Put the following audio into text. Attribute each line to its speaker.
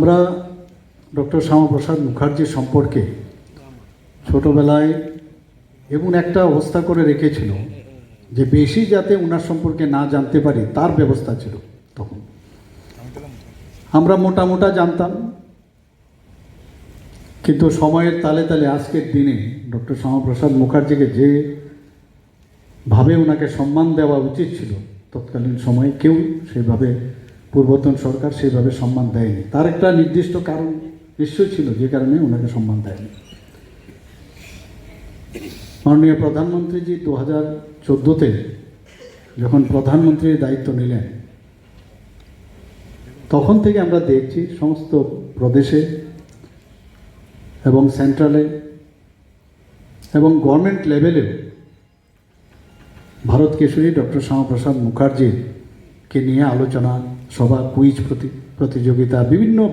Speaker 1: আমরা ডক্টর শ্যামাপ্রসাদ মুখার্জি সম্পর্কে ছোটবেলায় এমন একটা অবস্থা করে রেখেছিল যে বেশি যাতে ওনার সম্পর্কে না জানতে পারি তার ব্যবস্থা ছিল। তখন আমরা মোটা মোটা জানতাম, কিন্তু সময়ের তালে তালে আজকের দিনে ডক্টর শ্যামাপ্রসাদ মুখার্জিকে যে ভাবে ওনাকে সম্মান দেওয়া উচিত ছিল তৎকালীন সময়ে কেউ সেভাবে, পূর্বতন সরকার সেইভাবে সম্মান দেয়নি। তার একটা নির্দিষ্ট কারণ নিশ্চয় ছিল যে কারণে ওনাকে সম্মান দেয়নি। মাননীয় প্রধানমন্ত্রীজি 2014-তে যখন প্রধানমন্ত্রীর দায়িত্ব নিলেন, তখন থেকে আমরা দেখছি সমস্ত প্রদেশে এবং সেন্ট্রালে এবং গভর্নমেন্ট লেভেলেও ভারত কেশরী ডক্টর শ্যামাপ্রসাদ মুখার্জিকে নিয়ে আলোচনা সভা, কুইজ প্রতিযোগিতা, বিভিন্ন